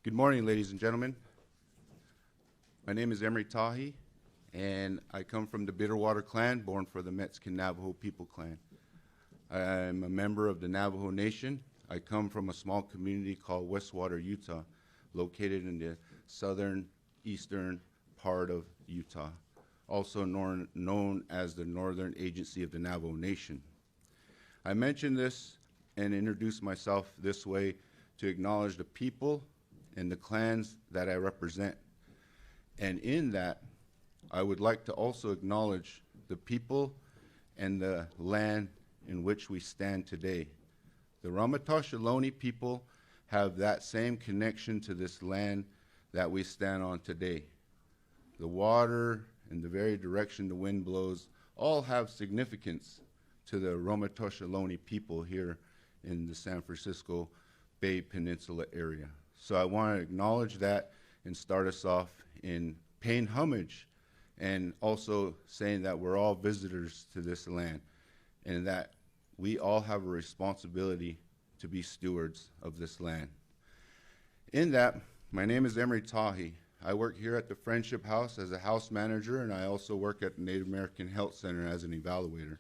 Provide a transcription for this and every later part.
Good morning, ladies and gentlemen. My name is Emery Tahi, and I come from the Bitterwater clan, born for the Mexican Navajo people clan. I'm a member of the Navajo Nation. I come from a small community called Westwater, Utah, located in the southern eastern part of Utah, also known as the Northern Agency of the Navajo Nation. I mention this and introduce myself this way to acknowledge the people and the clans that I represent. And in that, I would like to also acknowledge the people and the land in which we stand today. The Ramaytush Ohlone people have that same connection to this land that we stand on today. The water and the very direction the wind blows all have significance to the Ramaytush Ohlone people here in the San Francisco Bay Peninsula area. So I want to acknowledge that and start us off in paying homage and also saying that we're all visitors to this land and that we all have a responsibility to be stewards of this land. In that, my name is Emery Tahi. I work here at the Friendship House as a house manager, and I also work at the Native American Health Center as an evaluator.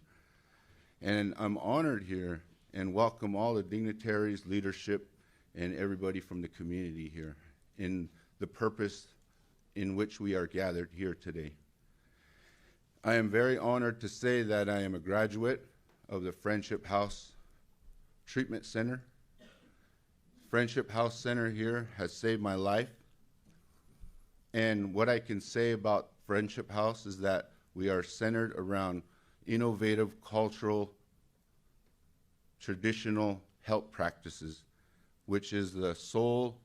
And I'm honored here and welcome all the dignitaries, leadership, and everybody from the community here in the purpose in which we are gathered here today. I am very honored to say that I am a graduate of the Friendship House Treatment Center. Friendship House Center here has saved my life. And what I can say about Friendship House is that we are centered around innovative, cultural, traditional health practices, which is the sole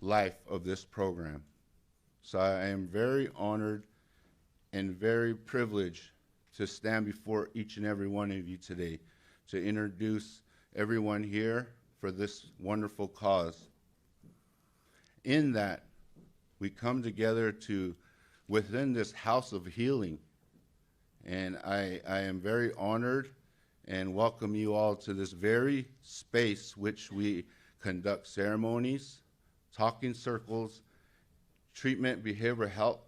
life of this program. So I am very honored and very privileged to stand before each and every one of you today to introduce everyone here for this wonderful cause. In that, we come together to, within this house of healing, and I am very honored and welcome you all to this very space which we conduct ceremonies, talking circles, treatment, behavioral health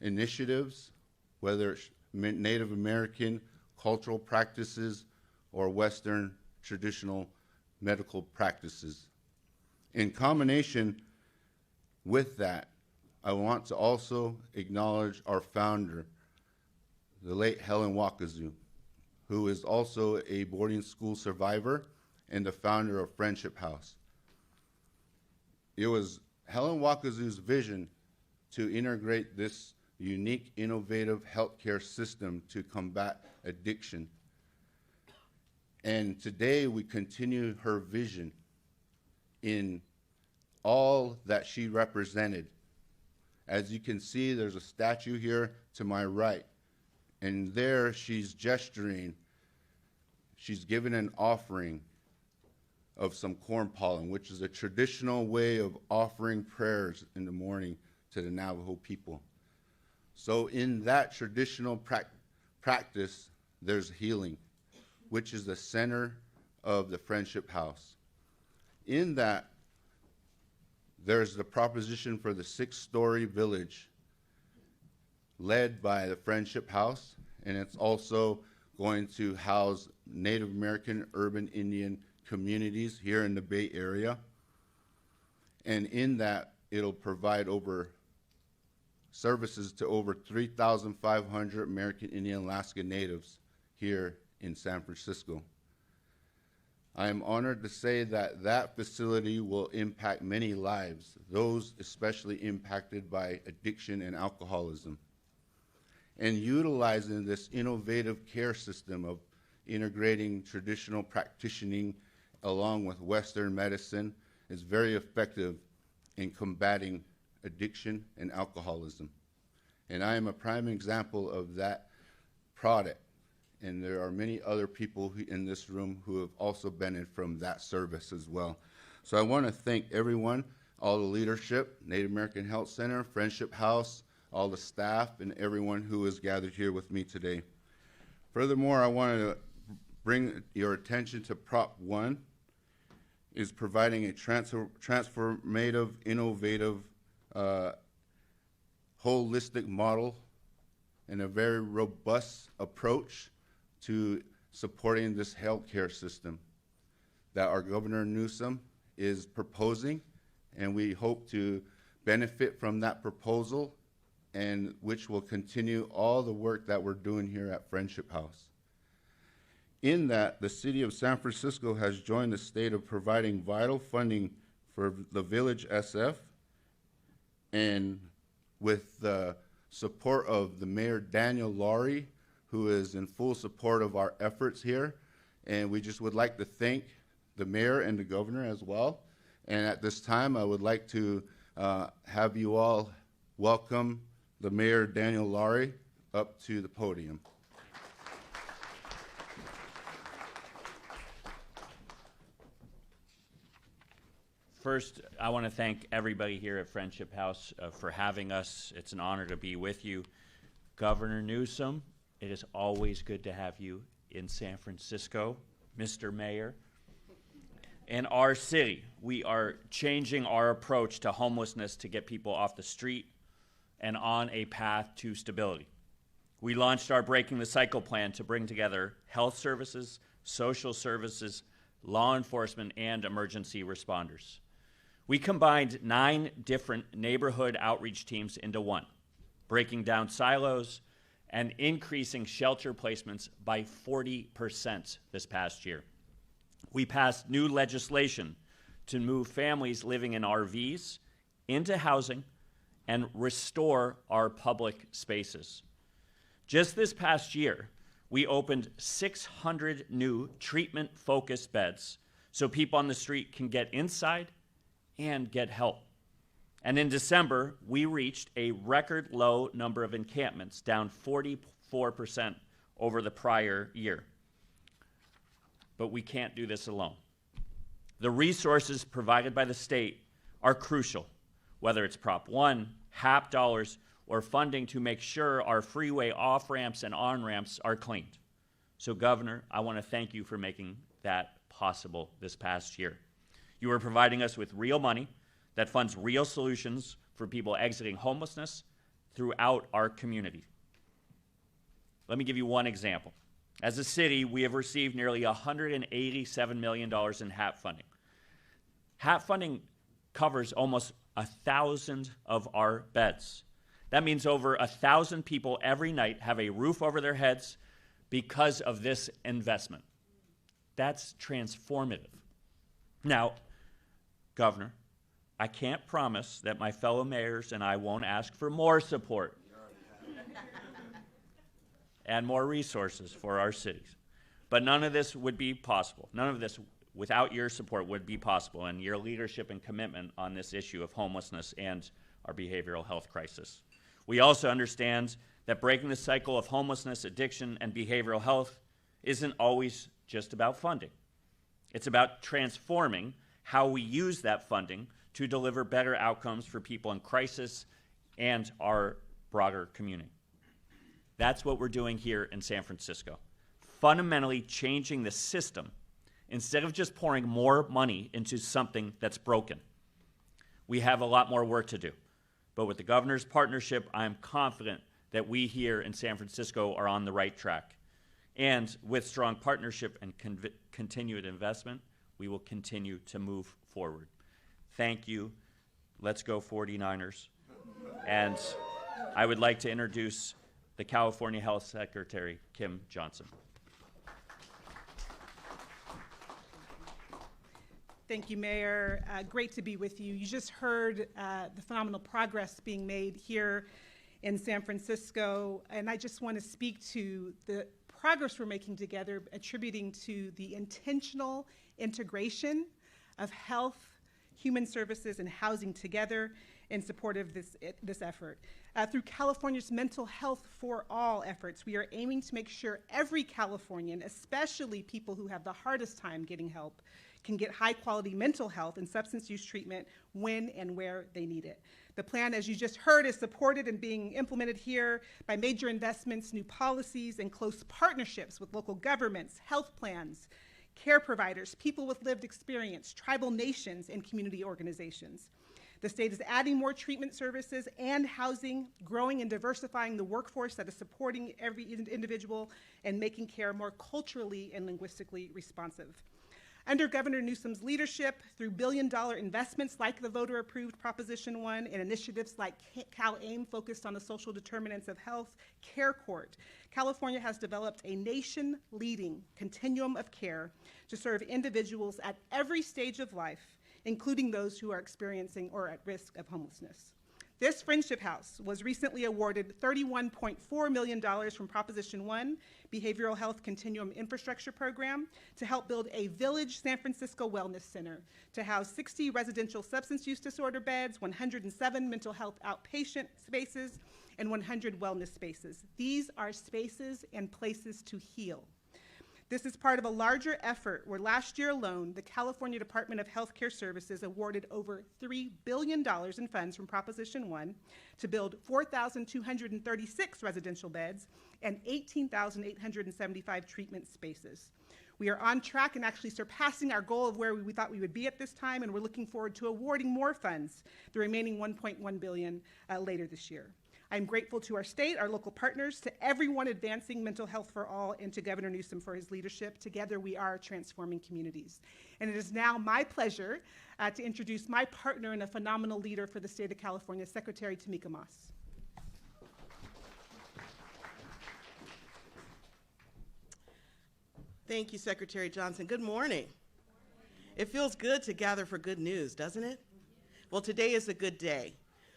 initiatives, whether it's Native American cultural practices or Western traditional medical practices. In combination with that, I want to also acknowledge our founder, the late Helen Wakazu, who is also a boarding school survivor and the founder of Friendship House. It was Helen Wakazu's vision to integrate this unique, innovative healthcare system to combat addiction. And today we continue her vision in all that she represented. As you can see, there's a statue here to my right. And there she's gesturing, she's given an offering of some corn pollen, which is a traditional way of offering prayers in the morning to the Navajo people. So in that traditional practice, there's healing, which is the center of the Friendship House. In that, there's the proposition for the 6-story village led by the Friendship House, and it's also going to house Native American urban Indian communities here in the Bay Area. And in that, it'll provide over services to over 3,500 American Indian Alaska Natives here in San Francisco. I am honored to say that that facility will impact many lives, those especially impacted by addiction and alcoholism. And utilizing this innovative care system of integrating traditional practicing along with Western medicine is very effective in combating addiction and alcoholism. And I am a prime example of that product. And there are many other people in this room who have also benefited from that service as well. So I want to thank everyone, all the leadership, Native American Health Center, Friendship House, all the staff, and everyone who is gathered here with me today. Furthermore, I want to bring your attention to Prop 1. is providing a transformative, innovative, holistic model and a very robust approach to supporting this healthcare system that our Governor Newsom is proposing, and we hope to benefit from that proposal, and which will continue all the work that we're doing here at Friendship House. In that, the city of San Francisco has joined the state of providing vital funding for the Village SF, and with the support of the Mayor Daniel Lurie, who is in full support of our efforts here. And we just would like to thank the mayor and the governor as well. And at this time, I would like to have you all welcome the Mayor Daniel Lurie up to the podium. First, I want to thank everybody here at Friendship House for having us. It's an honor to be with you. Governor Newsom, it is always good to have you in San Francisco. Mr. Mayor. In our city, we are changing our approach to homelessness to get people off the street and on a path to stability. We launched our Breaking the Cycle plan to bring together health services, social services, law enforcement, and emergency responders. We combined 9 different neighborhood outreach teams into one, breaking down silos and increasing shelter placements by 40% this past year. We passed new legislation to move families living in RVs into housing and restore our public spaces. Just this past year, we opened 600 new treatment-focused beds so people on the street can get inside and get help. And in December, we reached a record low number of encampments, down 44% over the prior year. But we can't do this alone. The resources provided by the state are crucial, whether it's Prop 1, HAP dollars, or funding to make sure our freeway off-ramps and on-ramps are cleaned. So, Governor, I want to thank you for making that possible this past year. You are providing us with real money that funds real solutions for people exiting homelessness throughout our community. Let me give you one example. As a city, we have received nearly $187 million in HAP funding. HAP funding covers almost 1,000 of our beds. That means over 1,000 people every night have a roof over their heads because of this investment. That's transformative. Now, Governor, I can't promise that my fellow mayors and I won't ask for more support and more resources for our cities. But none of this would be possible. None of this without your support would be possible, and your leadership and commitment on this issue of homelessness and our behavioral health crisis. We also understand that breaking the cycle of homelessness, addiction, and behavioral health isn't always just about funding. It's about transforming how we use that funding to deliver better outcomes for people in crisis and our broader community. That's what we're doing here in San Francisco, fundamentally changing the system instead of just pouring more money into something that's broken. We have a lot more work to do, but with the governor's partnership, I'm confident that we here in San Francisco are on the right track. And with strong partnership and continued investment, we will continue to move forward. Thank you. Let's go 49ers. And I would like to introduce the California Health Secretary, Kim Johnson. Thank you, Mayor. Great to be with you. You just heard the phenomenal progress being made here in San Francisco, and I just want to speak to the progress we're making together, attributing to the intentional integration of health, human services, and housing together in support of this effort. Through California's Mental Health for All efforts, we are aiming to make sure every Californian, especially people who have the hardest time getting help, can get high-quality mental health and substance use treatment when and where they need it. The plan, as you just heard, is supported and being implemented here by major investments, new policies, and close partnerships with local governments, health plans, care providers, people with lived experience, tribal nations, and community organizations. The state is adding more treatment services and housing, growing and diversifying the workforce that is supporting every individual and making care more culturally and linguistically responsive. Under Governor Newsom's leadership, through billion-dollar investments like the voter-approved Proposition 1 and initiatives like CalAIM focused on the social determinants of health, Care Court, California has developed a nation-leading continuum of care to serve individuals at every stage of life, including those who are experiencing or at risk of homelessness. This Friendship House was recently awarded $31.4 million from Proposition 1 Behavioral Health Continuum Infrastructure Program to help build a Village San Francisco Wellness Center to house 60 residential substance use disorder beds, 107 mental health outpatient spaces, and 100 wellness spaces. These are spaces and places to heal. This is part of a larger effort where last year alone, the California Department of Healthcare Services awarded over $3 billion in funds from Proposition 1 to build 4,236 residential beds and 18,875 treatment spaces. We are on track and actually surpassing our goal of where we thought we would be at this time, and we're looking forward to awarding more funds, the remaining $1.1 billion later this year. I'm grateful to our state, our local partners, to everyone advancing mental health for all, and to Governor Newsom for his leadership. Together we are transforming communities. And it is now my pleasure to introduce my partner and a phenomenal leader for the state of California, Secretary Tamika Moss. Thank you, Secretary Johnson. Good morning. It feels good to gather for good news, doesn't it? Well, today is a good day.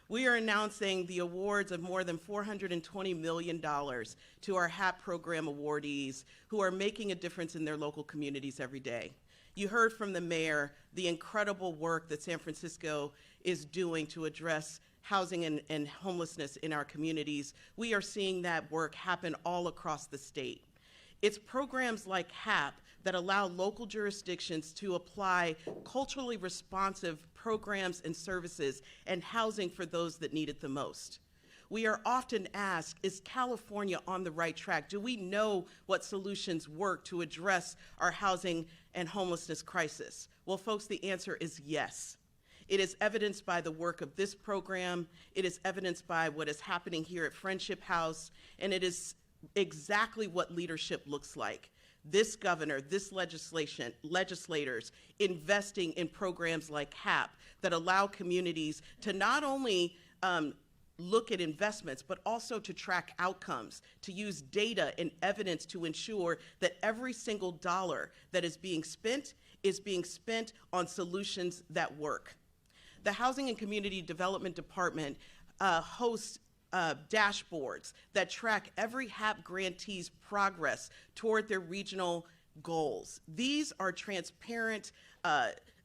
We are announcing the awards of more than $420 million to our HAP program awardees who are making a difference in their local communities every day. You heard from the mayor the incredible work that San Francisco is doing to address housing and homelessness in our communities. We are seeing that work happen all across the state. It's programs like HAP that allow local jurisdictions to apply culturally responsive programs and services and housing for those that need it the most. We are often asked, is California on the right track? Do we know what solutions work to address our housing and homelessness crisis? Well, folks, the answer is yes. It is evidenced by the work of this program. It is evidenced by what is happening here at Friendship House, and it is exactly what leadership looks like. This governor, this legislators investing in programs like HAP that allow communities to not only look at investments, but also to track outcomes, to use data and evidence to ensure that every single dollar that is being spent on solutions that work. The Housing and Community Development Department hosts dashboards that track every HAP grantee's progress toward their regional goals. These are transparent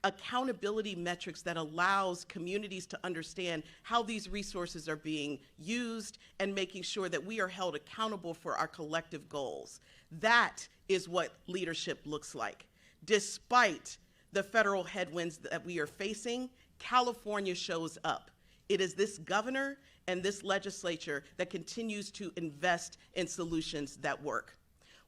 accountability metrics that allows communities to understand how these resources are being used and making sure that we are held accountable for our collective goals. That is what leadership looks like. Despite the federal headwinds that we are facing, California shows up. It is this governor and this legislature that continues to invest in solutions that work.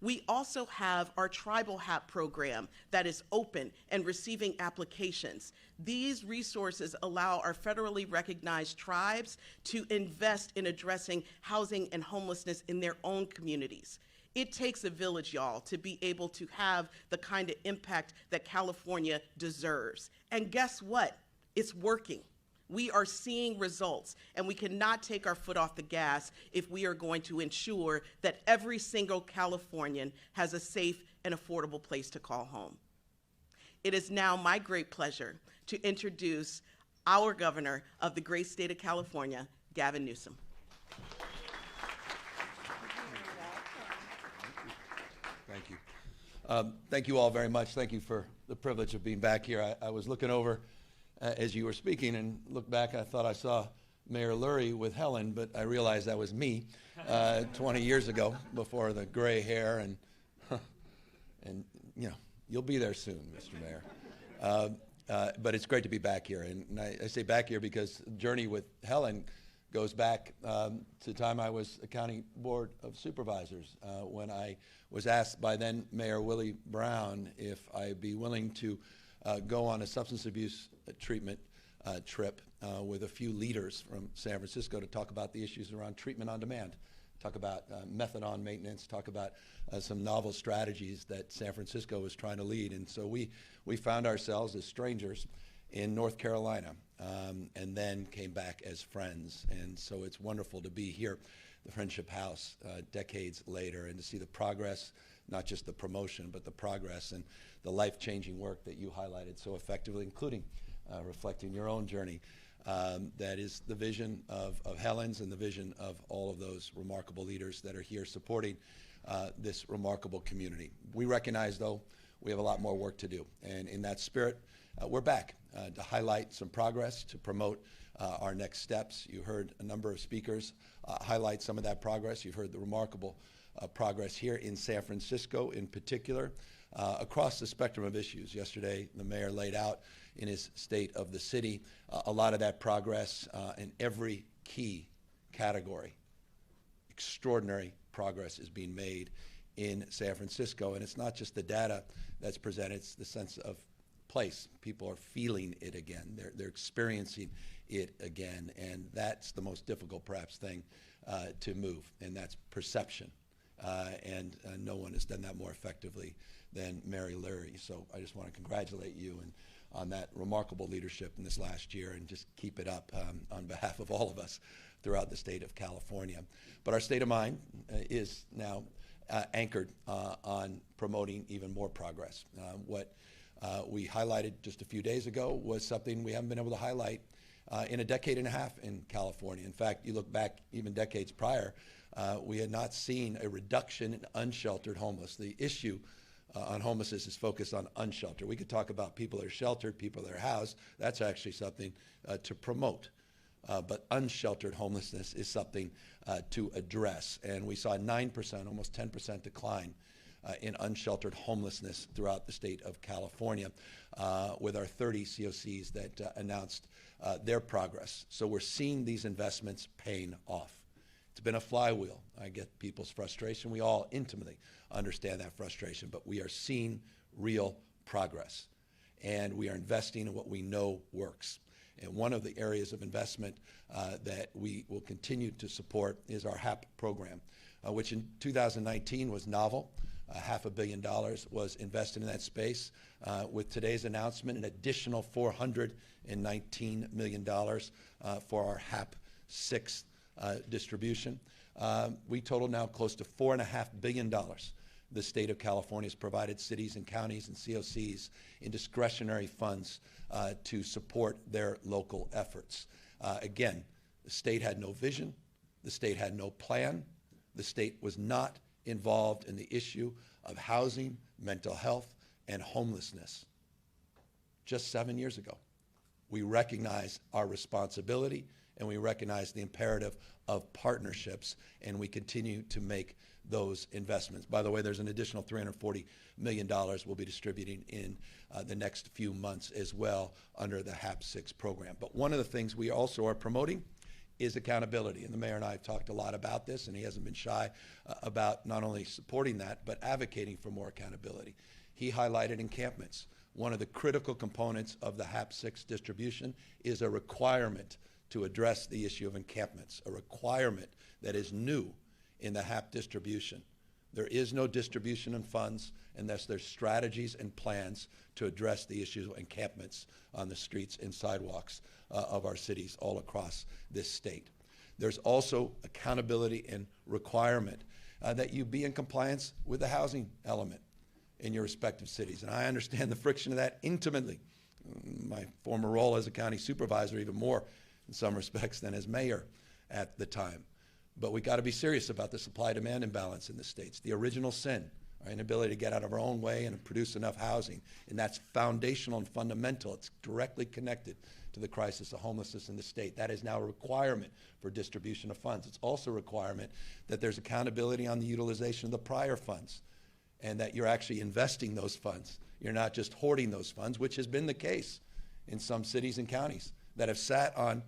We also have our tribal HAP program that is open and receiving applications. These resources allow our federally recognized tribes to invest in addressing housing and homelessness in their own communities. It takes a village, y'all, to be able to have the kind of impact that California deserves. And guess what? It's working. We are seeing results, and we cannot take our foot off the gas if we are going to ensure that every single Californian has a safe and affordable place to call home. It is now my great pleasure to introduce our governor of the great state of California, Gavin Newsom. Thank you. Thank you all very much. Thank you for the privilege of being back here. I was looking over as you were speaking and looked back, I thought I saw Mayor Lurie with Helen, but I realized that was me 20 years ago before the gray hair and you know, you'll be there soon, Mr. Mayor. But it's great to be back here. And I say back here because the journey with Helen goes back to the time I was a county board of supervisors when I was asked by then Mayor Willie Brown if I'd be willing to go on a substance abuse treatment trip with a few leaders from San Francisco to talk about the issues around treatment on demand, talk about methadone maintenance, talk about some novel strategies that San Francisco was trying to lead. And so we found ourselves as strangers in North Carolina, and then came back as friends. And so it's wonderful to be here, the Friendship House, decades later, and to see the progress, not just the promotion, but the progress and the life-changing work that you highlighted so effectively, including reflecting your own journey. That is the vision of Helen's and the vision of all of those remarkable leaders that are here supporting this remarkable community. We recognize, though, we have a lot more work to do. And in that spirit, we're back to highlight some progress, to promote our next steps. You heard a number of speakers highlight some of that progress. You've heard the remarkable progress here in San Francisco in particular, across the spectrum of issues. Yesterday, the mayor laid out in his State of the City a lot of that progress in every key category. Extraordinary progress is being made in San Francisco, and it's not just the data that's presented, it's the sense of place. People are feeling it again. They're experiencing it again, and that's the most difficult, perhaps, thing to move, and that's perception. And no one has done that more effectively than Mary Lurie. So I just want to congratulate you on that remarkable leadership in this last year, and just keep it up on behalf of all of us throughout the state of California. But our state of mind is now anchored on promoting even more progress. What we highlighted just a few days ago was something we haven't been able to highlight in a decade and a half in California. In fact, you look back even decades prior, we had not seen a reduction in unsheltered homeless. The issue on homelessness is focused on unsheltered. We could talk about people that are sheltered, people that are housed. That's actually something to promote. But unsheltered homelessness is something to address. And we saw a 9%, almost 10% decline in unsheltered homelessness throughout the state of California with our 30 COCs that announced their progress. So we're seeing these investments paying off. It's been a flywheel. I get people's frustration. We all intimately understand that frustration, but we are seeing real progress. And we are investing in what we know works. And one of the areas of investment that we will continue to support is our HAP program, which in 2019 was novel. $500 million was invested in that space. With today's announcement, an additional $419 million for our HAP 6 distribution. We total now close to $4.5 billion. The state of California has provided cities and counties and COCs in discretionary funds to support their local efforts. Again, the state had no vision. The state had no plan. The state was not involved in the issue of housing, mental health, and homelessness. Just 7 years ago, we recognized our responsibility, and we recognize the imperative of partnerships, and we continue to make those investments. By the way, there's an additional $340 million we'll be distributing in the next few months as well under the HAP 6 program. But one of the things we also are promoting is accountability. And the mayor and I have talked a lot about this, and he hasn't been shy about not only supporting that, but advocating for more accountability. He highlighted encampments. One of the critical components of the HAP 6 distribution is a requirement to address the issue of encampments, a requirement that is new in the HAP distribution. There is no distribution of funds unless there's strategies and plans to address the issue of encampments on the streets and sidewalks of our cities all across this state. There's also accountability and requirement that you be in compliance with the housing element in your respective cities. And I understand the friction of that intimately. My former role as a county supervisor, even more in some respects than as mayor at the time. But we got to be serious about the supply-demand imbalance in the states. The original sin, our inability to get out of our own way and produce enough housing. And that's foundational and fundamental. It's directly connected to the crisis of homelessness in the state. That is now a requirement for distribution of funds. It's also a requirement that there's accountability on the utilization of the prior funds and that you're actually investing those funds. You're not just hoarding those funds, which has been the case in some cities and counties that have sat on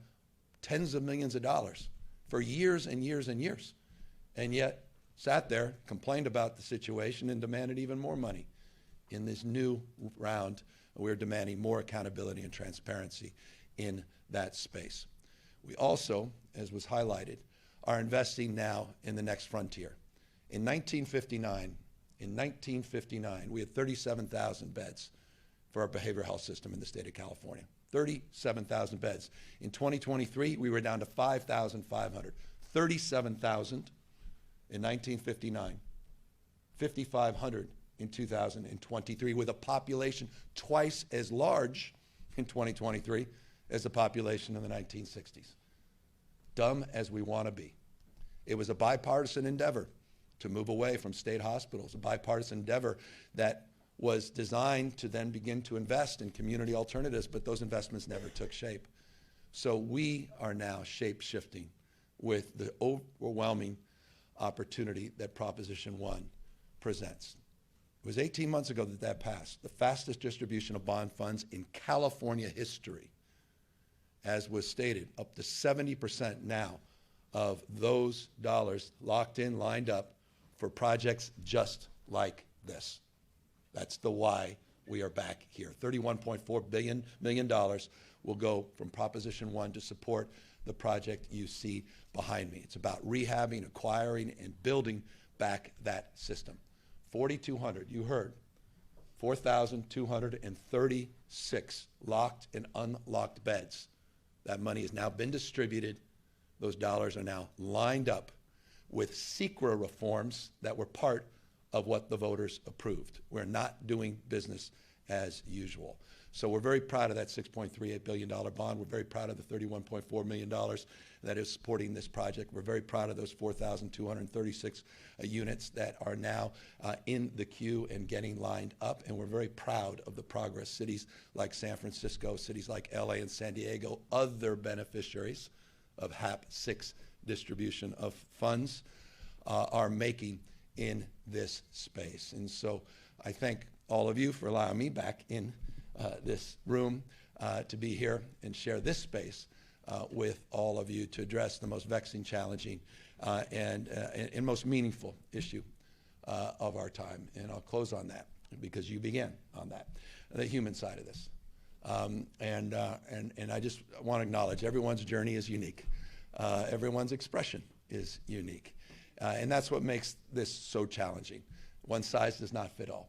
tens of millions of dollars for years and years and years, and yet sat there, complained about the situation, and demanded even more money. In this new round, we're demanding more accountability and transparency in that space. We also, as was highlighted, are investing now in the next frontier. In 1959, we had 37,000 beds for our behavioral health system in the state of California. 37,000 beds. In 2023, we were down to 5,500. 37,000 in 1959, 5,500 in 2023, with a population twice as large in 2023 as the population in the 1960s. Dumb as we want to be. It was a bipartisan endeavor to move away from state hospitals, a bipartisan endeavor that was designed to then begin to invest in community alternatives, but those investments never took shape. So we are now shape-shifting with the overwhelming opportunity that Proposition 1 presents. It was 18 months ago that that passed, the fastest distribution of bond funds in California history. As was stated, up to 70% now of those dollars locked in, lined up for projects just like this. That's the why we are back here. $31.4 million will go from Proposition 1 to support the project you see behind me. It's about rehabbing, acquiring, and building back that system. 4,200, you heard, 4,236 locked and unlocked beds. That money has now been distributed. Those dollars are now lined up with SECRA reforms that were part of what the voters approved. We're not doing business as usual. So we're very proud of that $6.38 billion bond. We're very proud of the $31.4 million that is supporting this project. We're very proud of those 4,236 units that are now in the queue and getting lined up. And we're very proud of the progress cities like San Francisco, cities like LA and San Diego, other beneficiaries of HAP 6 distribution of funds are making in this space. And so I thank all of you for allowing me back in this room to be here and share this space with all of you to address the most vexing, challenging, and most meaningful issue of our time. And I'll close on that because you began on that, the human side of this. And I just want to acknowledge everyone's journey is unique. Everyone's expression is unique. And that's what makes this so challenging. One size does not fit all.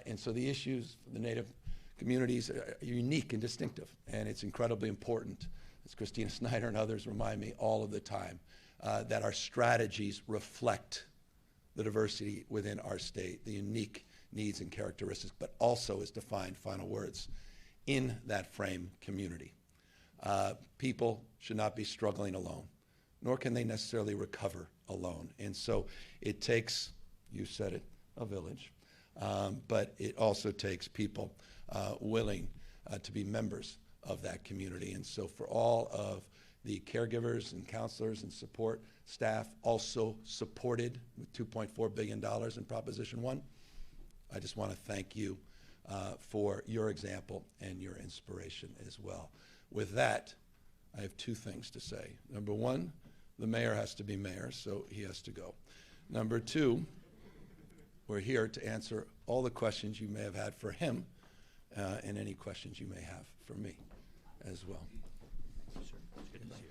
And so the issues for the Native communities are unique and distinctive, and it's incredibly important, as Christina Snyder and others remind me all of the time, that our strategies reflect the diversity within our state, the unique needs and characteristics, but also, as defined, final words, in that frame community. People should not be struggling alone, nor can they necessarily recover alone. And so it takes, you said it, a village, but it also takes people willing to be members of that community. And so for all of the caregivers and counselors and support staff also supported with $2.4 billion in Proposition 1, I just want to thank you for your example and your inspiration as well. With that, I have two things to say. Number one, the mayor has to be mayor, so he has to go. Number two, we're here to answer all the questions you may have had for him and any questions you may have for me as well. Sir, it's good to see you.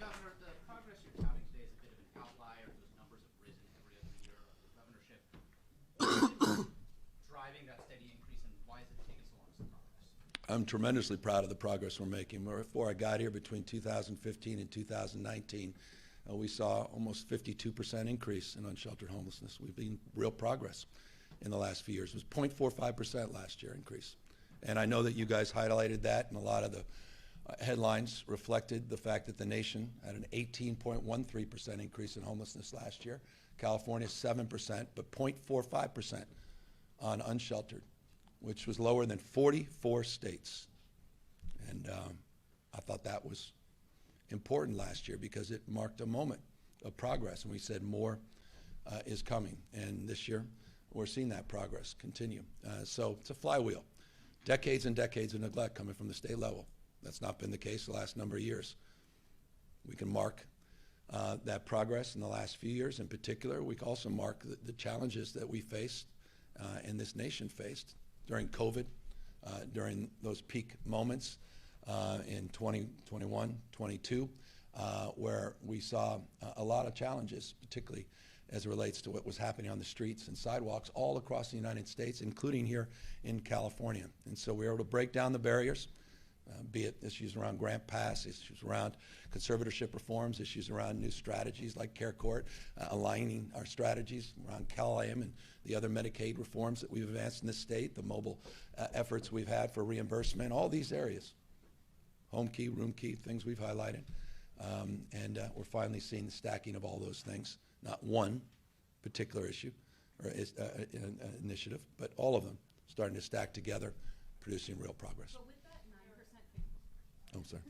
Governor, the progress you're touting today is a bit of an outlier. Those numbers have risen every other year of your governorship. What's driving that steady increase, and why is it taking so long to see progress? I'm tremendously proud of the progress we're making. Before I got here, between 2015 and 2019, we saw almost 52% increase in unsheltered homelessness. We've been real progress in the last few years. It was 0.45% last year increase. And I know that you guys highlighted that, and a lot of the headlines reflected the fact that the nation had an 18.13% increase in homelessness last year. California 7%, but 0.45% on unsheltered, which was lower than 44 states. And I thought that was important last year because it marked a moment of progress, and we said more is coming. And this year, we're seeing that progress continue. So it's a flywheel Decades and decades of neglect coming from the state level. That's not been the case the last number of years. We can mark that progress in the last few years. In particular, we can also mark the challenges that we faced and this nation faced during COVID, during those peak moments in 2021, 22, where we saw a lot of challenges, particularly as it relates to what was happening on the streets and sidewalks all across the United States, including here in California. And so we were able to break down the barriers, be it issues around Grant Pass, issues around conservatorship reforms, issues around new strategies like Care Court, aligning our strategies around CalIM and the other Medicaid reforms that we've advanced in this state, the mobile efforts we've had for reimbursement, all these areas. Home key, room key, things we've highlighted. And we're finally seeing the stacking of all those things, not one particular issue or initiative, but all of them starting to stack together, producing real progress. But with that 9% figure, I'm sorry.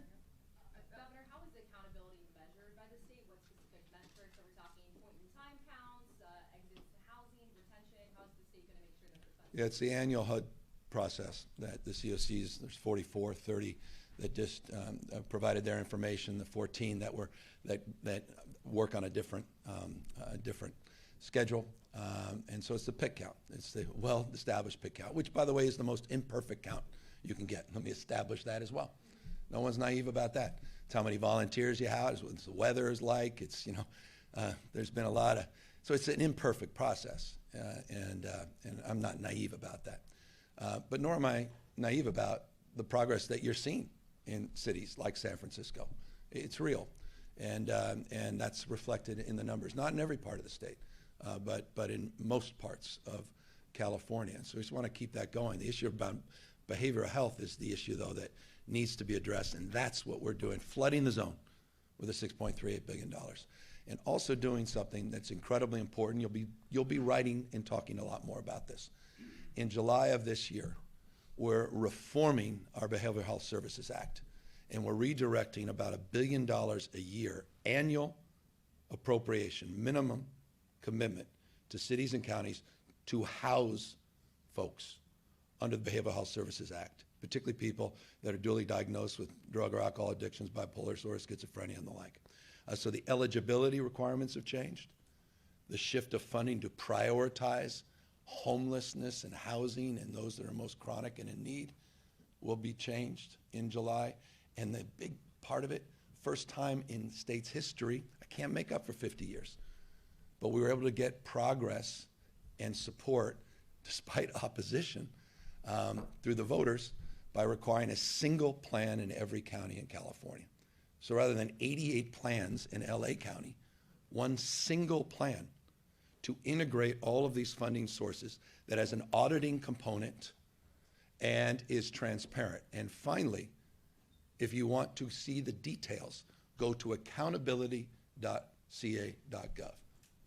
Governor, how is the accountability measured by the state? What specific metrics? Are we talking point-in-time counts, exits to housing, retention? How is the state going to make sure that the funds? Yeah, it's the annual HUD process that the COCs, there's 44, 30 that just provided their information, the 14 that work on a different schedule. And so it's the pick count. It's the well-established pick count, which, by the way, is the most imperfect count you can get. Let me establish that as well. No one's naive about that. It's how many volunteers you have, it's what the weather is like. It's, there's been a lot of, so it's an imperfect process. And I'm not naive about that. But nor am I naive about the progress that you're seeing in cities like San Francisco. It's real. And that's reflected in the numbers, not in every part of the state, but in most parts of California. So we just want to keep that going. The issue about behavioral health is the issue, though, that needs to be addressed, and that's what we're doing, flooding the zone with a $6.38 billion. And also doing something that's incredibly important. You'll be writing and talking a lot more about this. In July of this year, we're reforming our Behavioral Health Services Act, and we're redirecting about $1 billion a year, annual appropriation, minimum commitment to cities and counties to house folks under the Behavioral Health Services Act, particularly people that are duly diagnosed with drug or alcohol addictions, bipolar disorder, schizophrenia, and the like. So the eligibility requirements have changed. The shift of funding to prioritize homelessness and housing and those that are most chronic and in need will be changed in July. And the big part of it, first time in state's history, I can't make up for 50 years, but we were able to get progress and support despite opposition through the voters by requiring a single plan in every county in California. So rather than 88 plans in LA County, one single plan to integrate all of these funding sources that has an auditing component and is transparent. And finally, if you want to see the details, go to accountability.ca.gov.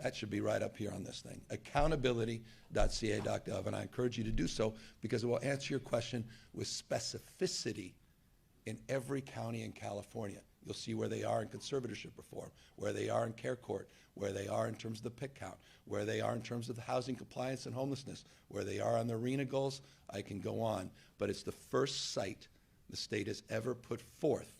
That should be right up here on this thing, accountability.ca.gov. And I encourage you to do so because it will answer your question with specificity in every county in California. You'll see where they are in conservatorship reform, where they are in Care Court, where they are in terms of the pick count, where they are in terms of the housing compliance and homelessness, where they are on the arena goals. I can go on, but it's the first site the state has ever put forth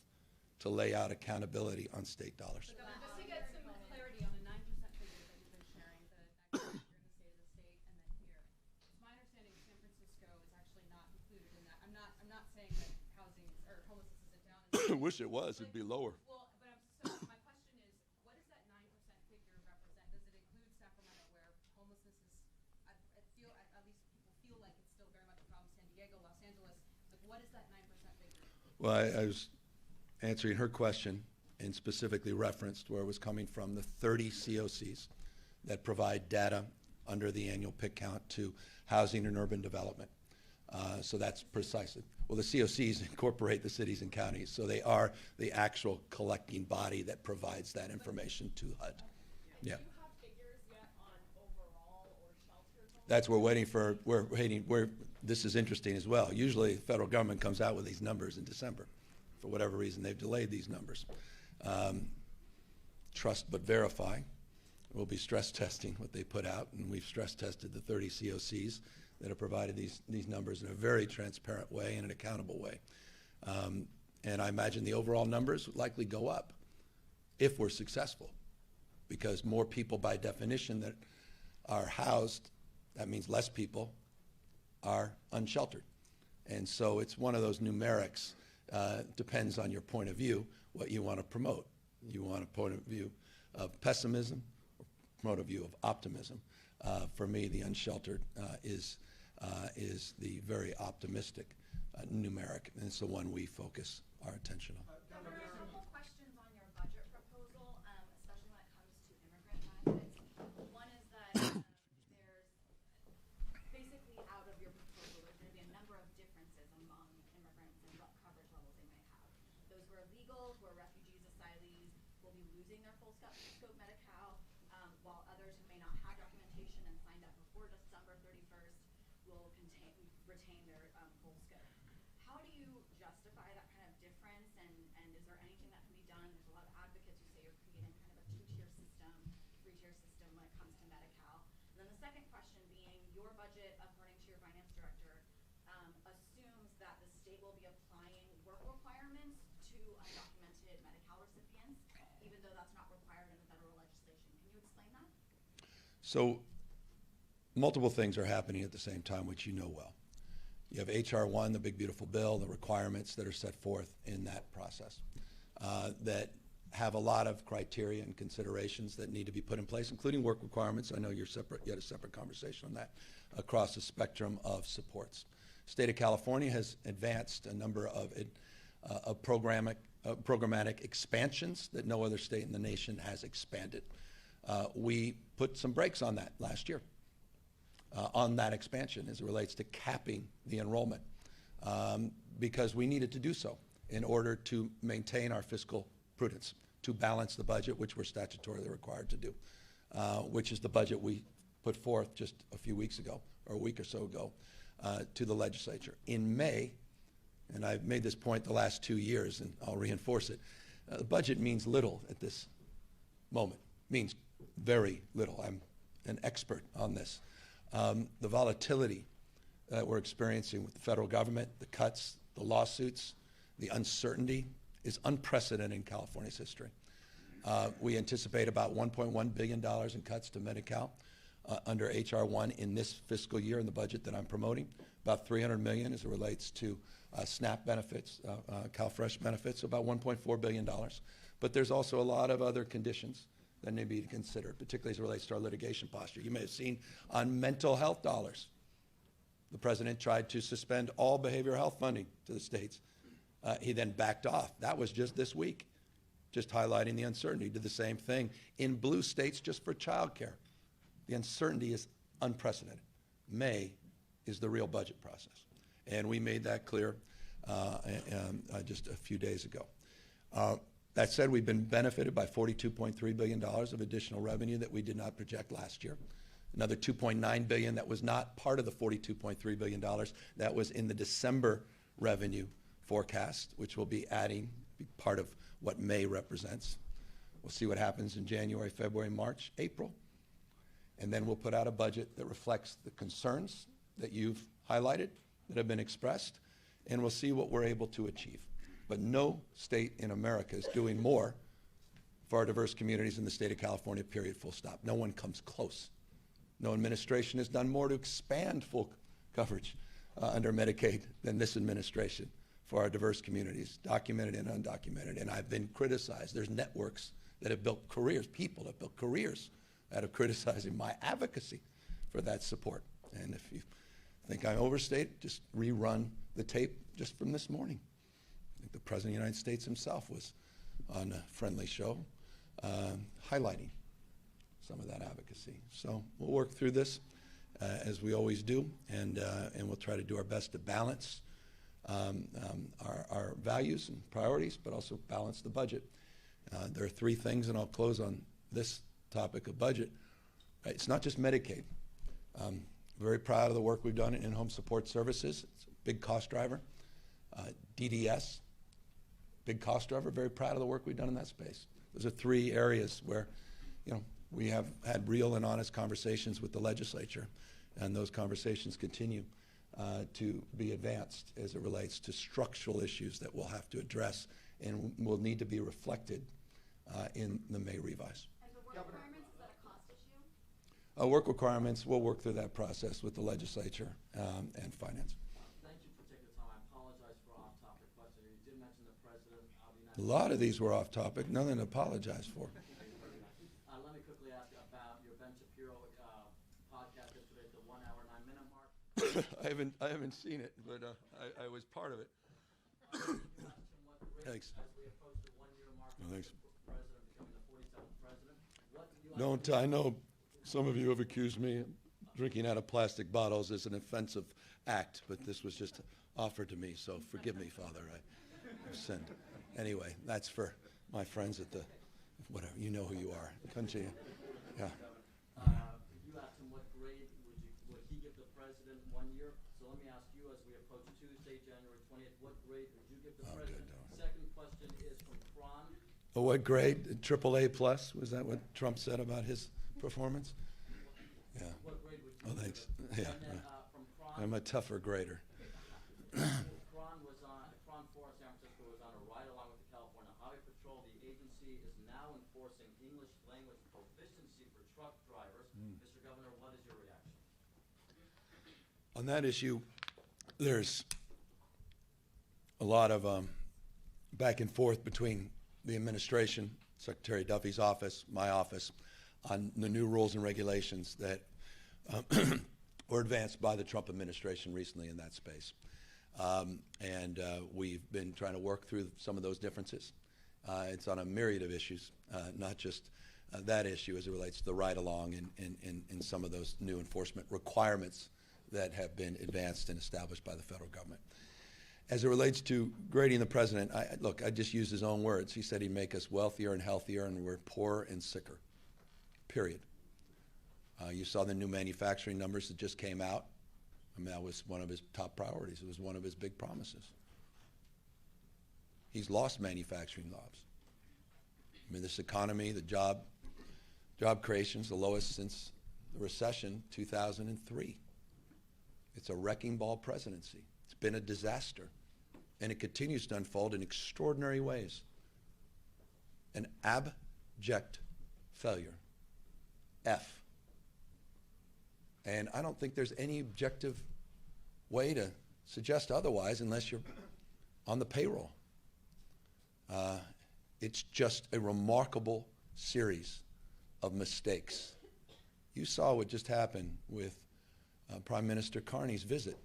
to lay out accountability on state dollars. Just to get some clarity on the 9% figure that you've been sharing, the you're in the state of the state and then here. It's my understanding San Francisco is actually not included in that. I'm not saying that housing or homelessness isn't down. I wish it was. It'd be lower. Well, but so my question is, what does that 9% figure represent? Does it include Sacramento, where homelessness is? I feel at least people feel like it's still very much a problem. San Diego, Los Angeles. Like, what is that 9% figure? Well, I was answering her question and specifically referenced where it was coming from, the 30 COCs that provide data under the annual pick count to housing and urban development. So that's precisely. Well, the COCs incorporate the cities and counties, so they are the actual collecting body that provides that information to HUD. Yeah. Do you have figures yet on overall or sheltered homeless? That's we're waiting, this is interesting as well. Usually the federal government comes out with these numbers in December. For whatever reason, they've delayed these numbers. Trust but verify. We'll be stress testing what they put out, and we've stress tested the 30 COCs that have provided these numbers in a very transparent way and an accountable way. And I imagine the overall numbers would likely go up if we're successful, because more people by definition that are housed, that means less people are unsheltered. And so it's one of those numerics, depends on your point of view, what you want to promote. You want a point of view of pessimism or point of view of optimism. For me, the unsheltered is the very optimistic numeric, and it's the one we focus our attention on. Governor, a couple questions on your budget proposal, especially when it comes to immigrant benefits. One is that there's basically out of your proposal, there's going to be a number of differences among immigrants and what coverage levels they may have. Those who are legal, who are refugees, asylees, will be losing their full scope Medi-Cal, while others who may not have documentation and signed up before December 31st will retain their full scope. How do you justify that kind of difference, and is there anything that can be done? There's a lot of advocates who say you're creating kind of a two-tier system, three-tier system when it comes to Medi-Cal. And then the second question being, your budget, according to your finance director, assumes that the state will be applying work requirements to undocumented Medi-Cal recipients, even though that's not required in the federal legislation. Can you explain that? So multiple things are happening at the same time, which you know well. You have H.R. 1, the big beautiful bill, the requirements that are set forth in that process that have a lot of criteria and considerations that need to be put in place, including work requirements. I know you had a separate conversation on that across the spectrum of supports. State of California has advanced a number of programmatic expansions that no other state in the nation has expanded. We put some brakes on that last year. On that expansion as it relates to capping the enrollment because we needed to do so in order to maintain our fiscal prudence, to balance the budget, which we're statutorily required to do, which is the budget we put forth just a few weeks ago, or a week or so ago, to the legislature. In May, and I've made this point the last 2 years, and I'll reinforce it, the budget means little at this moment, means very little. I'm an expert on this. The volatility that we're experiencing with the federal government, the cuts, the lawsuits, the uncertainty is unprecedented in California's history. We anticipate about $1.1 billion in cuts to Medi-Cal under H.R. 1 in this fiscal year in the budget that I'm promoting, about $300 million as it relates to SNAP benefits, CalFresh benefits, about $1.4 billion. But there's also a lot of other conditions that need to be considered, particularly as it relates to our litigation posture. You may have seen on mental health dollars, the president tried to suspend all behavioral health funding to the states. He then backed off. That was just this week, just highlighting the uncertainty. He did the same thing in blue states just for childcare. The uncertainty is unprecedented. May is the real budget process. And we made that clear just a few days ago. That said, we've been benefited by $42.3 billion of additional revenue that we did not project last year. Another $2.9 billion that was not part of the $42.3 billion that was in the December revenue forecast, which will be part of what May represents. We'll see what happens in January, February, March, April. And then we'll put out a budget that reflects the concerns that you've highlighted, that have been expressed, and we'll see what we're able to achieve. But no state in America is doing more for our diverse communities in the state of California, period, full stop. No one comes close. No administration has done more to expand full coverage under Medicaid than this administration for our diverse communities, documented and undocumented. And I've been criticized. There's networks that have built careers, people that have built careers out of criticizing my advocacy for that support. And if you think I overstate, just rerun the tape just from this morning. I think the President of the United States himself was on a friendly show highlighting some of that advocacy. So we'll work through this as we always do, and we'll try to do our best to balance our values and priorities, but also balance the budget. There are three things, and I'll close on this topic of budget. It's not just Medicaid. Very proud of the work we've done in in-home support services. It's a big cost driver. DDS, big cost driver. Very proud of the work we've done in that space. Those are three areas where, we have had real and honest conversations with the legislature, and those conversations continue to be advanced as it relates to structural issues that we'll have to address and will need to be reflected in the May revise. And the work requirements, is that a cost issue? Work requirements, we'll work through that process with the legislature and finance. Thank you for taking the time. I apologize for off-topic question. You did mention the president of the A United lot of these were off topic, nothing to apologize for. Let me quickly ask you about your Ben Shapiro podcast yesterday at the 1 hour, 9 minute mark. I haven't seen it, but I was part of it. Thanks. As we approach the 1 year mark of Thanks. the president becoming the 47th president, what did you Don't, I know some of you have accused me of drinking out of plastic bottles as an offensive act, but this was just offered to me, so forgive me, Father. I've sinned. Anyway, that's for my friends at the, whatever, you know who you are. Continue. Yeah. You asked him what grade would he give the president 1 year? So let me ask you, as we approach Tuesday, January 20th, what grade would you give the president? Second question is from Kron. What grade? Triple A plus? Was that what Trump said about his performance? Yeah. What grade would you Oh, give thanks. it? Yeah. And then from Kron. I'm a tougher grader. Kron 4 in San Francisco was on a ride along with the California Highway Patrol. The agency is now enforcing English language proficiency for truck drivers. Mr. Governor, what is your reaction? On that issue, there's a lot of back and forth between the administration, Secretary Duffy's office, my office, on the new rules and regulations that were advanced by the Trump administration recently in that space. And we've been trying to work through some of those differences. It's on a myriad of issues, not just that issue as it relates to the ride-along and some of those new enforcement requirements that have been advanced and established by the federal government. As it relates to grading the president, look, I just used his own words. He said he'd make us wealthier and healthier, and we're poorer and sicker, period. You saw the new manufacturing numbers that just came out. I mean, that was one of his top priorities. It was one of his big promises. He's lost manufacturing jobs. I mean, this economy, the job creation's the lowest since the recession, 2003. It's a wrecking ball presidency. It's been a disaster, and it continues to unfold in extraordinary ways. An abject failure. F. And I don't think there's any objective way to suggest otherwise unless you're on the payroll. It's just a remarkable series of mistakes. You saw what just happened with Prime Minister Carney's visit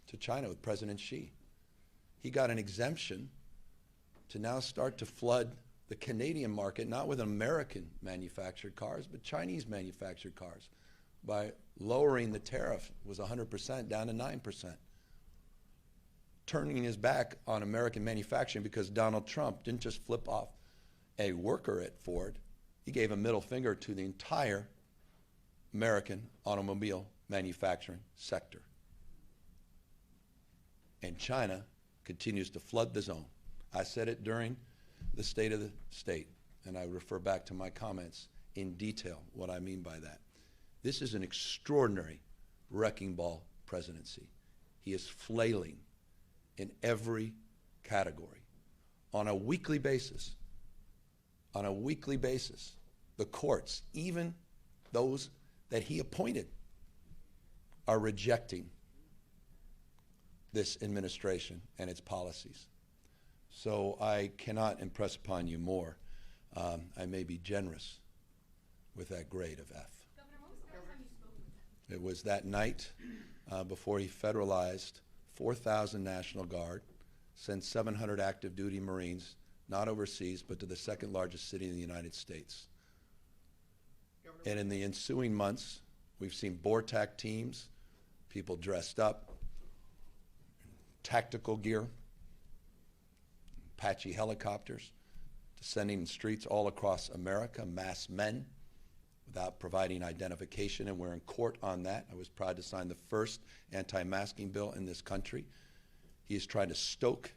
to China with President Xi. He got an exemption to now start to flood the Canadian market, not with American manufactured cars, but Chinese manufactured cars, by lowering the tariff, was 100% down to 9%. Turning his back on American manufacturing because Donald Trump didn't just flip off a worker at Ford, he gave a middle finger to the entire American automobile manufacturing sector. And China continues to flood the zone. I said it during the State of the State, and I refer back to my comments in detail what I mean by that. This is an extraordinary wrecking ball presidency. He is flailing in every category on a weekly basis. On a weekly basis, the courts, even those that he appointed, are rejecting this administration and its policies. So I cannot impress upon you more. I may be generous with that grade of F. Governor, when was the last time you spoke with him? It was that night before he federalized 4,000 National Guard, sent 700 active duty Marines, not overseas, but to the second largest city in the United States. And in the ensuing months, we've seen BORTAC teams, people dressed up, tactical gear, Apache helicopters, descending in streets all across America, masked men, without providing identification, and we're in court on that. I was proud to sign the first anti-masking bill in this country. He is trying to stoke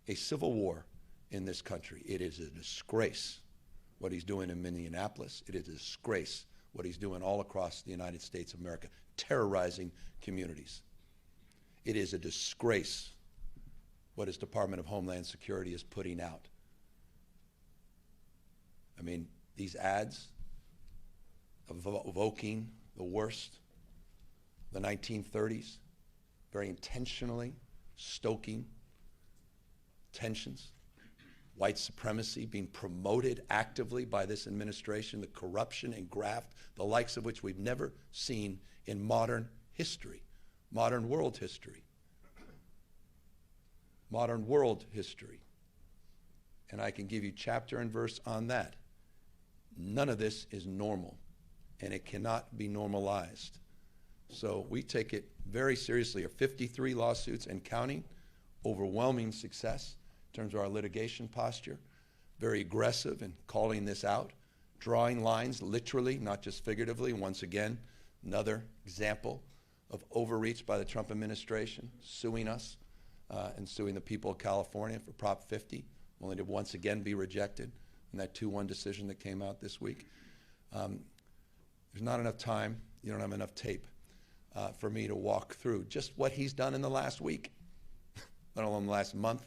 a civil war in this country. It is a disgrace what he's doing in Minneapolis. It is a disgrace what he's doing all across the United States of America, terrorizing communities. It is a disgrace what his Department of Homeland Security is putting out. I mean, these ads evoking the worst, the 1930s, very intentionally stoking tensions, white supremacy being promoted actively by this administration, the corruption and graft, the likes of which we've never seen in modern history, modern world history. Modern world history. And I can give you chapter and verse on that. None of this is normal, and it cannot be normalized. So we take it very seriously. Our 53 lawsuits and counting, overwhelming success in terms of our litigation posture, very aggressive in calling this out, drawing lines literally, not just figuratively. Once again, another example of overreach by the Trump administration, suing us and suing the people of California for Prop 50, only to once again be rejected in that 2-1 decision that came out this week. There's not enough time, you don't have enough tape for me to walk through just what he's done in the last week, let alone the last month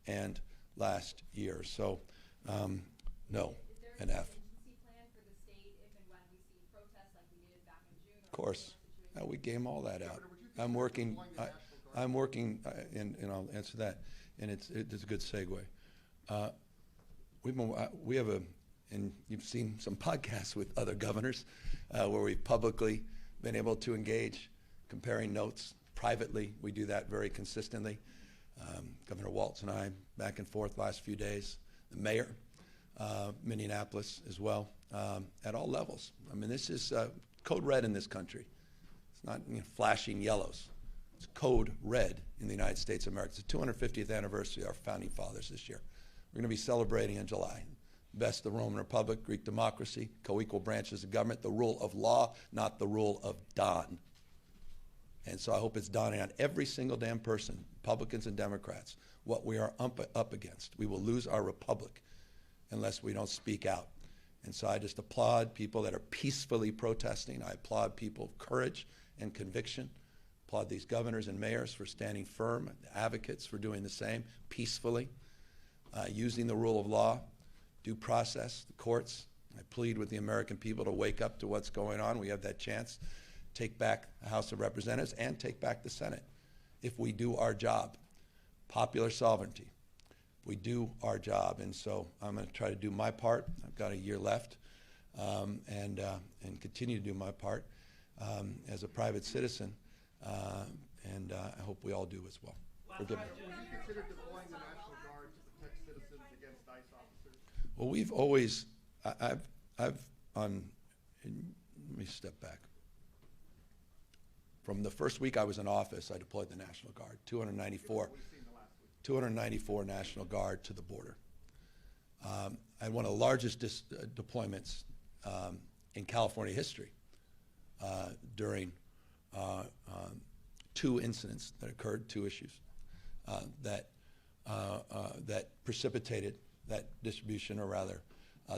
and last year. So, no, an F. Plan for the state if and when we see protests like we did back in June? Of course. We game all that out. I'm working, and I'll answer that, and it's a good segue. We have and you've seen some podcasts with other governors where we've publicly been able to engage, comparing notes privately. We do that very consistently. Governor Walz and I back and forth last few days. The mayor, Minneapolis as well, at all levels. I mean, this is code red in this country. It's not flashing yellows. It's code red in the United States of America. It's the 250th anniversary of our founding fathers this year. We're going to be celebrating in July. Best of the Roman Republic, Greek democracy, co-equal branches of government, the rule of law, not the rule of Don. And so I hope it's dawning on every single damn person, Republicans and Democrats, what we are up against. We will lose our republic unless we don't speak out. And so I just applaud people that are peacefully protesting. I applaud people of courage and conviction. Applaud these governors and mayors for standing firm, advocates for doing the same peacefully, using the rule of law, due process, the courts. I plead with the American people to wake up to what's going on. We have that chance. Take back the House of Representatives and take back the Senate if we do our job. Popular sovereignty. We do our job, and so I'm going to try to do my part. I've got a year left, and continue to do my part as a private citizen, and I hope we all do as well. Forgive me. Would you consider deploying the National Guard to protect citizens against ICE officers? Well, we've always, let me step back. From the first week I was in office, I deployed the National Guard, 294 National Guard to the border. I had one of the largest deployments in California history during 2 incidents that occurred, 2 issues that precipitated that distribution, or rather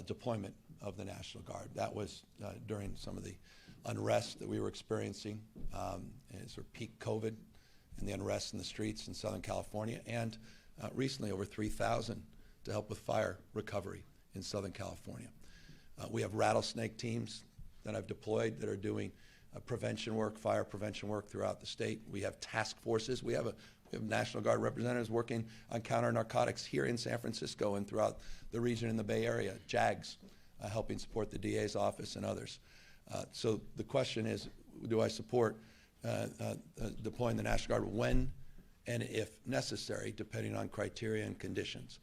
deployment of the National Guard. That was during some of the unrest that we were experiencing, and sort of peak COVID and the unrest in the streets in Southern California, and recently over 3,000 to help with fire recovery in Southern California. We have rattlesnake teams that I've deployed that are doing prevention work, fire prevention work throughout the state. We have task forces. We have National Guard representatives working on counter-narcotics here in San Francisco and throughout the region in the Bay Area, JAGs, helping support the DA's office and others. So the question is, do I support deploying the National Guard when and if necessary, depending on criteria and conditions?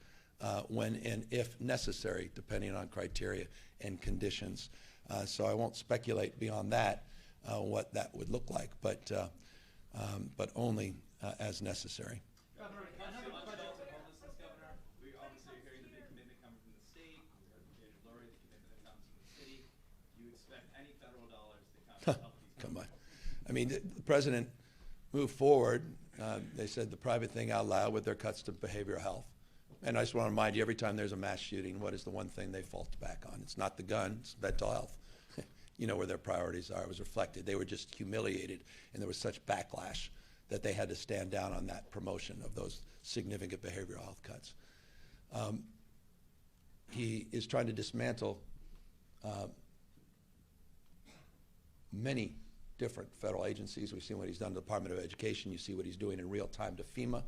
When and if necessary, depending on criteria and conditions. So I won't speculate beyond that what that would look like, but only as necessary. Governor, another question to homelessness, Governor. We obviously are hearing the big commitment coming from the state. We heard from Lurie, the commitment that comes from the city. Do you expect any federal dollars to come to help these? Come on. I mean, the president moved forward. They said the private thing out loud with their cuts to behavioral health. And I just want to remind you, every time there's a mass shooting, what is the one thing they fall back on? It's not the gun, it's mental health. you know where their priorities are. It was reflected. They were just humiliated, and there was such backlash that they had to stand down on that promotion of those significant behavioral health cuts. He is trying to dismantle many different federal agencies. We've seen what he's done to the Department of Education. You see what he's doing in real time to FEMA.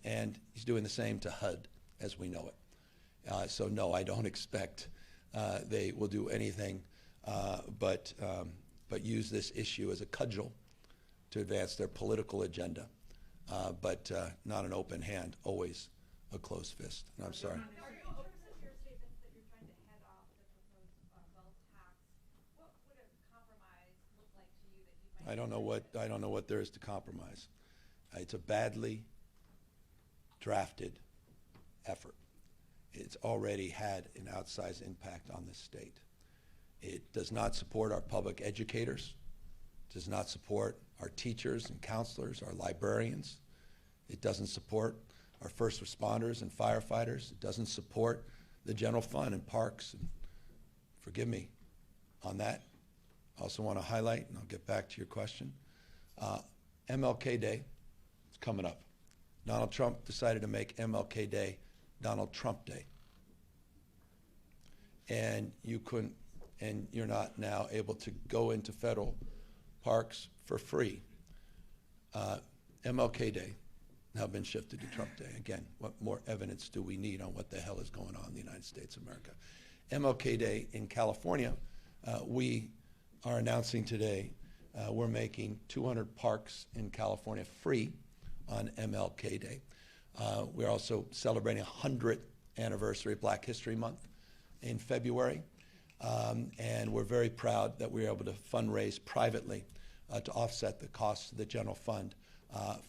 And he's doing the same to HUD as we know it. So no, I don't expect they will do anything but use this issue as a cudgel to advance their political agenda. But not an open hand, always a closed fist. And I'm sorry. I don't know what there is to compromise. It's a badly drafted effort. It's already had an outsized impact on the state. It does not support our public educators, does not support our teachers and counselors, our librarians. It doesn't support our first responders and firefighters. It doesn't support the general fund and parks. And forgive me on that. I also want to highlight, and I'll get back to your question, MLK Day is coming up. Donald Trump decided to make MLK Day Donald Trump Day. And you're not now able to go into federal parks for free. MLK Day now been shifted to Trump Day. Again, what more evidence do we need on what the hell is going on in the United States of America? MLK Day in California, we are announcing today we're making 200 parks in California free on MLK Day. We're also celebrating 100th anniversary of Black History Month in February. And we're very proud that we were able to fundraise privately to offset the costs of the general fund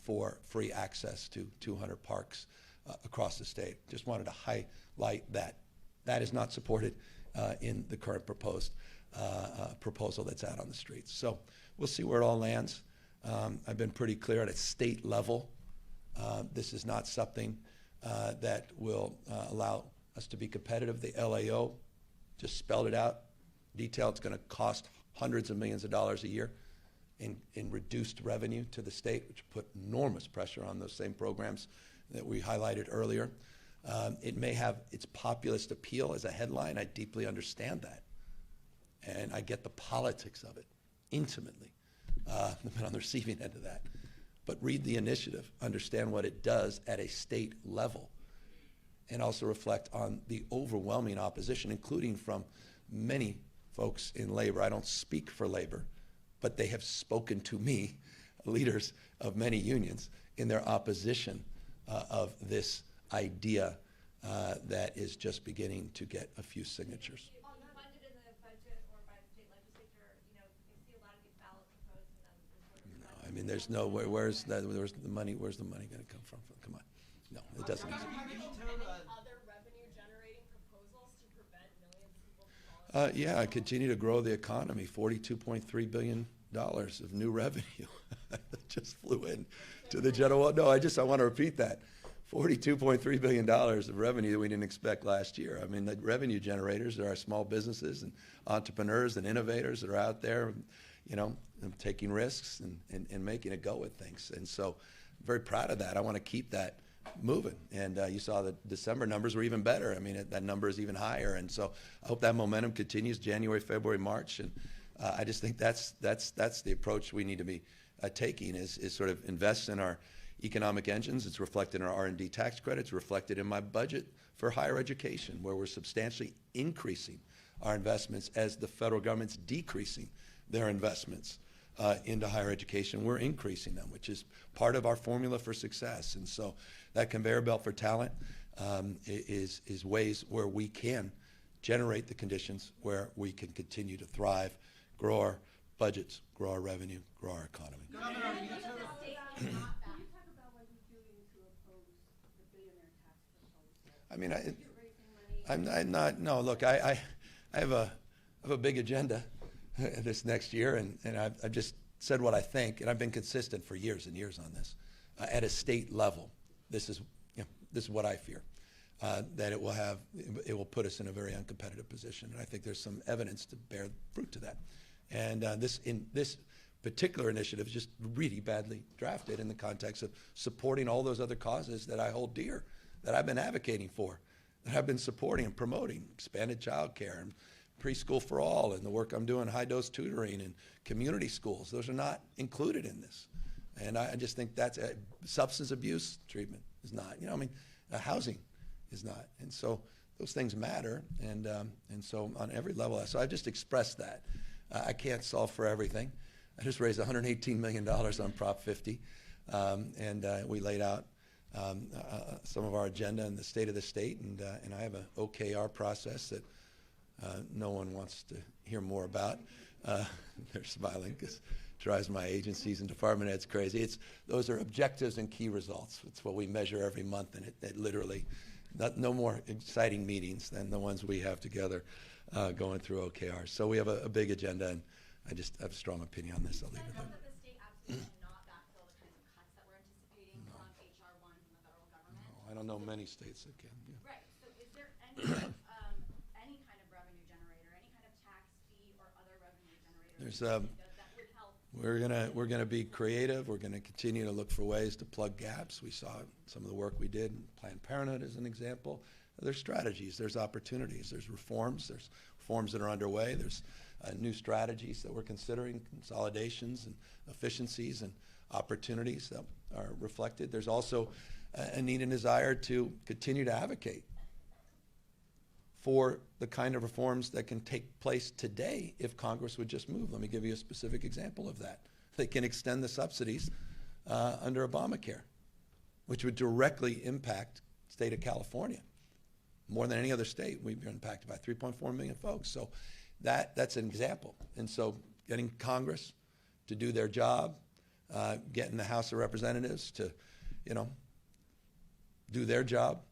for free access to 200 parks across the state. Just wanted to highlight that. That is not supported in the current proposal that's out on the streets. So we'll see where it all lands. I've been pretty clear at a state level. This is not something that will allow us to be competitive. The LAO just spelled it out. Detail, it's going to cost hundreds of millions of dollars a year in reduced revenue to the state, which put enormous pressure on those same programs that we highlighted earlier. It may have its populist appeal as a headline. I deeply understand that. And I get the politics of it intimately. I've been on the receiving end of that. But read the initiative, understand what it does at a state level, and also reflect on the overwhelming opposition, including from many folks in labor. I don't speak for labor, but they have spoken to me, leaders of many unions, in their opposition of this idea that is just beginning to get a few signatures. I mean, there's no, where's the money going to come from? Come on. No, it doesn't. Are there other revenue generating proposals to prevent millions of people from falling? Yeah, I continue to grow the economy, $42.3 billion of new revenue. That just flew in to the general. No, I want to repeat that. $42.3 billion of revenue that we didn't expect last year. I mean, the revenue generators are our small businesses and entrepreneurs and innovators that are out there, taking risks and making a go at things. And so I'm very proud of that. I want to keep that moving. And you saw the December numbers were even better. I mean, that number is even higher. And so I hope that momentum continues January, February, March. And I just think that's the approach we need to be taking is sort of invest in our economic engines. It's reflected in our R&D tax credits, reflected in my budget for higher education, where we're substantially increasing our investments as the federal government's decreasing their investments into higher education. We're increasing them, which is part of our formula for success. And so that conveyor belt for talent is ways where we can generate the conditions where we can continue to thrive, grow our budgets, grow our revenue, grow our economy. I mean, I'm not. No, look, I have a big agenda this next year, and I've just said what I think, and I've been consistent for years and years on this. At a state level, this is what I fear. that it will put us in a very uncompetitive position. And I think there's some evidence to bear fruit to that. And this particular initiative is just really badly drafted in the context of supporting all those other causes that I hold dear, that I've been advocating for, that I've been supporting and promoting, expanded child care and preschool for all, and the work I'm doing, high-dose tutoring and community schools. Those are not included in this. And I just think that's substance abuse treatment is not. Housing is not. And so those things matter. And so on every level, so I just expressed that. I can't solve for everything. I just raised $118 million on Prop 50, and we laid out some of our agenda and the state of the state, and I have an OKR process that no one wants to hear more about. They're smiling because it drives my agencies and department heads crazy. Those are objectives and key results. It's what we measure every month, and it literally, no more exciting meetings than the ones we have together going through OKR. So we have a big agenda, and I just have a strong opinion on this. I'll leave it there. That the state absolutely cannot backfill the kinds of cuts that we're anticipating from HR 1 from the federal government? No, I don't know many states that can. Yeah. Right. So is there any kind of revenue generator, any kind of tax fee or other revenue generator that would help? We're gonna be creative. We're gonna continue to look for ways to plug gaps. We saw some of the work we did in Planned Parenthood as an example. There's strategies. There's opportunities. There's reforms. There's reforms that are underway. There's new strategies that we're considering, consolidations and efficiencies and opportunities that are reflected. There's also a need and desire to continue to advocate for the kind of reforms that can take place today if Congress would just move. Let me give you a specific example of that. They can extend the subsidies under Obamacare, which would directly impact the state of California. More than any other state, we've been impacted by 3.4 million folks. So that's an example. And so getting Congress to do their job, getting the House of Representatives to, do their job.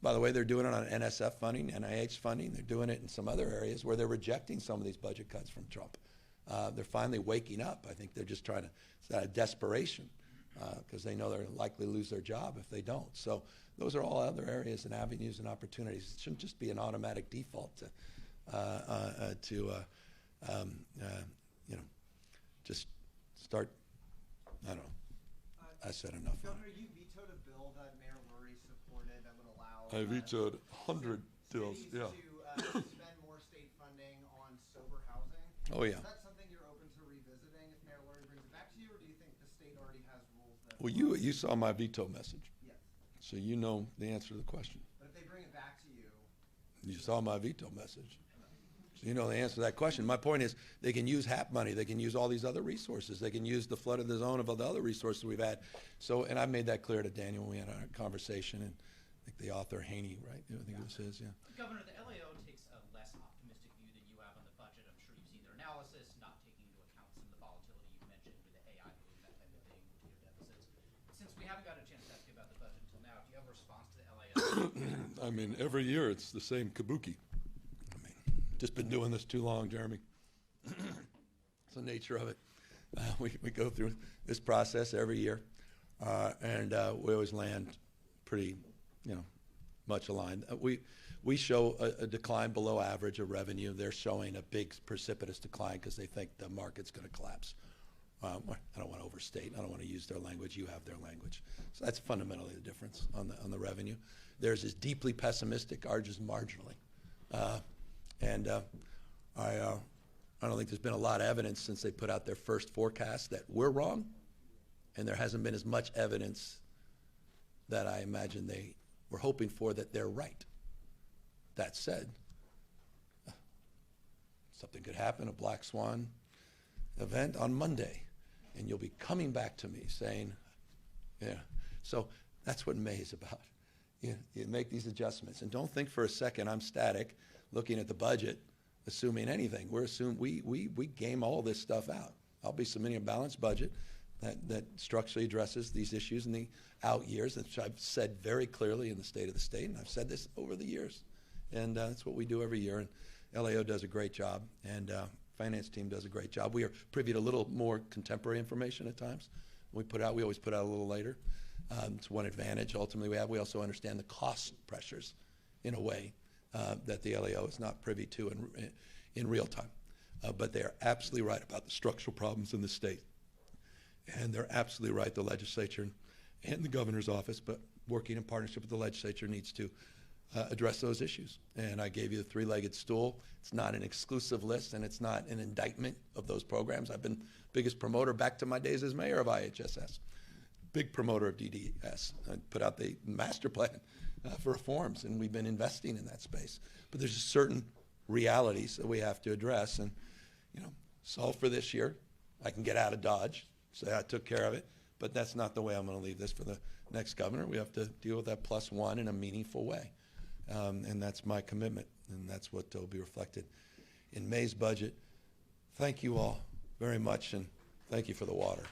By the way, they're doing it on NSF funding, NIH funding. They're doing it in some other areas where they're rejecting some of these budget cuts from Trump. They're finally waking up. I think they're just trying to, it's out of desperation because they know they're likely to lose their job if they don't. So those are all other areas and avenues and opportunities. It shouldn't just be an automatic default to just start, I don't know. I said enough. Governor, you vetoed a bill that Mayor Lurie supported that would allow I vetoed 100 bills, cities yeah. to spend more state funding on sober housing. Oh, yeah. Is that something you're open to revisiting if Mayor Lurie brings it back to you, or do you think the state already has rules that? Well, you saw my veto message, Yes. so you know the answer to the question. But if they bring it back to you, You saw my veto message. So you know the answer to that question. My point is they can use HAP money. They can use all these other resources. They can use the flood of the zone of all the other resources we've had. So, and I made that clear to Daniel when we had our conversation, and I think the author, Haney, right? I think it was his, yeah. Governor, the LAO takes a less optimistic view than you have on the budget. I'm sure you've seen their analysis, not taking into account some of the volatility you mentioned with the AI boom, that type of thing, with your deficits. Since we haven't got a chance to ask you about the budget until now, do you have a response to the LAO? I mean, every year it's the same kabuki. I mean, just been doing this too long, Jeremy. It's the nature of it. We go through this process every year, and we always land pretty, much aligned. We show a decline below average of revenue. They're showing a big precipitous decline because they think the market's going to collapse. I don't want to overstate. I don't want to use their language. You have their language. So that's fundamentally the difference on the revenue. Theirs is deeply pessimistic. Ours is marginally. I don't think there's been a lot of evidence since they put out their first forecast that we're wrong, and there hasn't been as much evidence that I imagine they were hoping for that they're right. That said, something could happen, a black swan event on Monday, and you'll be coming back to me saying, yeah. So that's what May is about. You make these adjustments, and don't think for a second I'm static looking at the budget, assuming anything. We game all this stuff out. I'll be submitting a balanced budget that structurally addresses these issues in the out years, which I've said very clearly in the state of the state, and I've said this over the years. And that's what we do every year, and LAO does a great job, and finance team does a great job. We are privy to a little more contemporary information at times. We always put out a little later. It's one advantage ultimately we have. We also understand the cost pressures in a way that the LAO is not privy to in real time. But they are absolutely right about the structural problems in the state. And they're absolutely right, the legislature and the governor's office, but working in partnership with the legislature, needs to address those issues. And I gave you the three-legged stool. It's not an exclusive list, and it's not an indictment of those programs. I've been biggest promoter back to my days as mayor of IHSS, big promoter of DDS. I put out the master plan for reforms, and we've been investing in that space. But there's just certain realities that we have to address, and solve for this year. I can get out of Dodge, say I took care of it, but that's not the way I'm going to leave this for the next governor. We have to deal with that +1 in a meaningful way, and that's my commitment, and that's what will be reflected in May's budget. Thank you all very much, and thank you for the water.